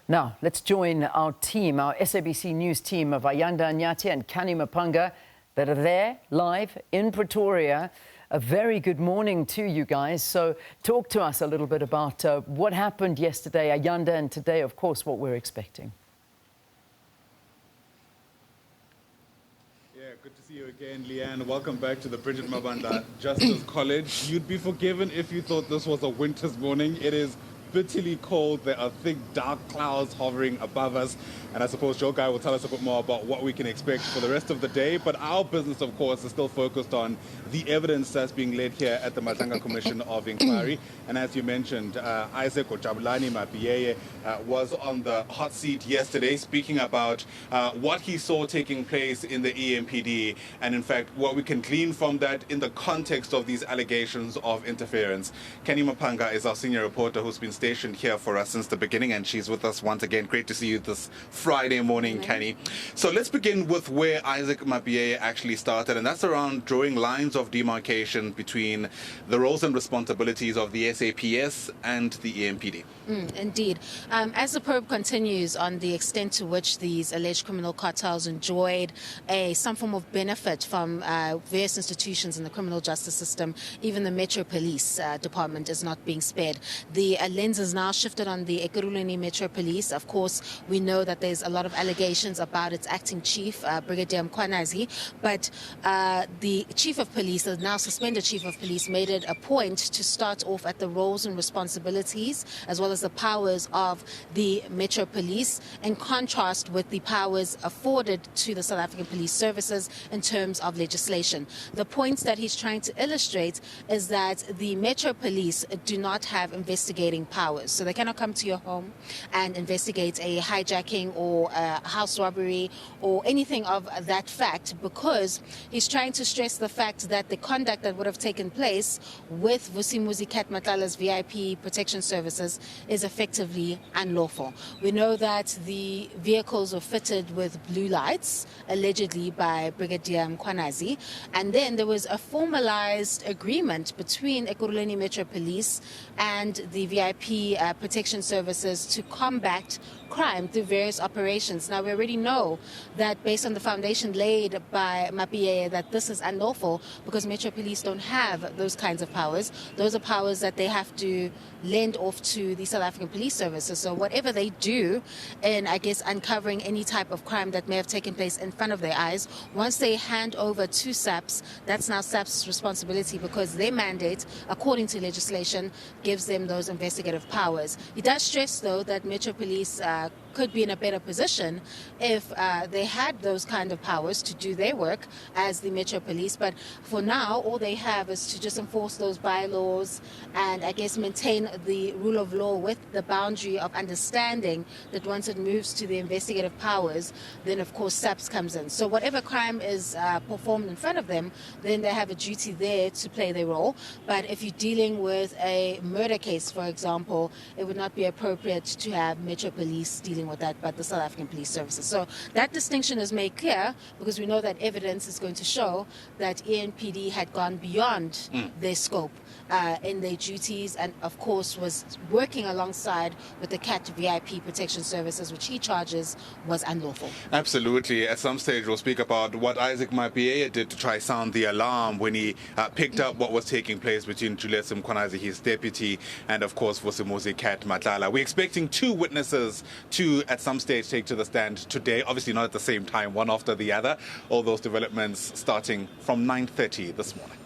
Now, let's join our team, our SABC News team of Ayanda, Nyathi and Canny Maphanga that are there live in Pretoria. A very good morning to you guys. So talk to us a little bit about what happened yesterday, Ayanda, and today, of course, what we're expecting. Yeah, good to see you again, Leanne. Welcome back to the Bridgette Mabandla Justice College. You'd be forgiven if you thought this was a winter's morning. It is bitterly cold. There are thick, dark clouds hovering above us. And I suppose Joe Guy will tell us a bit more about what we can expect for the rest of the day. But our business, of course, is still focused on the evidence that's being led here at the Madlaga Commission of Inquiry. And as you mentioned, Isaac or Jabulani Mapiyeye was on the hot seat yesterday, speaking about what he saw taking place in the EMPD. And in fact, what we can glean from that in the context of these allegations of interference. Canny Maphanga is our senior reporter who's been stationed here for us since the beginning, and she's with us once again. Great to see you this Friday morning, Canny. So let's begin with where Isaac Mapiyeye actually started, and that's around drawing lines of demarcation between the roles and responsibilities of the SAPS and the EMPD. Indeed. As the probe continues on the extent to which these alleged criminal cartels enjoyed some form of benefit from various institutions in the criminal justice system, even the Metro Police Department is not being spared. The lens is now shifted on the Ekurhuleni Metro Police. Of course, we know that there's a lot of allegations about its acting chief, Brigadier Mkhwanazi, but the chief of police, the now suspended chief of police, made it a point to start off at the roles and responsibilities as well as the powers of the Metro Police, in contrast with the powers afforded to the South African Police Services in terms of legislation. The point that he's trying to illustrate is that the Metro Police do not have investigating powers. So they cannot come to your home and investigate a hijacking or a house robbery or anything of that fact, because he's trying to stress the fact that the conduct that would have taken place with Vusimuzi Matlala's VIP protection services is effectively unlawful. We know that the vehicles were fitted with blue lights, allegedly by Brigadier Mkhwanazi, and then there was a formalized agreement between Ekurhuleni Metro Police and the VIP protection services to combat crime through various operations. Now, we already know that based on the foundation laid by Mapiyeye that this is unlawful because Metro Police don't have those kinds of powers. Those are powers that they have to lend off to the South African Police Services. So whatever they do in, I guess, uncovering any type of crime that may have taken place in front of their eyes, once they hand over to SAPS, that's now SAPS' responsibility because their mandate, according to legislation, gives them those investigative powers. He does stress, though, that Metro Police could be in a better position if they had those kind of powers to do their work as the Metro Police. But for now, all they have is to just enforce those bylaws and, I guess, maintain the rule of law with the boundary of understanding that once it moves to the investigative powers, then, of course, SAPS comes in. So whatever crime is performed in front of them, then they have a duty there to play their role. But if you're dealing with a murder case, for example, it would not be appropriate to have Metro Police dealing with that, but the South African Police Services. So that distinction is made clear because we know that evidence is going to show that EMPD had gone beyond their scope in their duties and, of course, was working alongside with the CAT VIP protection services, which he charges was unlawful. Absolutely. At some stage, we'll speak about what Isaac Mapiyeye did to try sound the alarm when he picked up what was taking place between Julius Mkhwanazi, his deputy, and, of course, Vusimuzi Matlala. We're expecting two witnesses to, at some stage, take to the stand today. Obviously not at the same time, one after the other. All those developments starting from 9:30 this morning.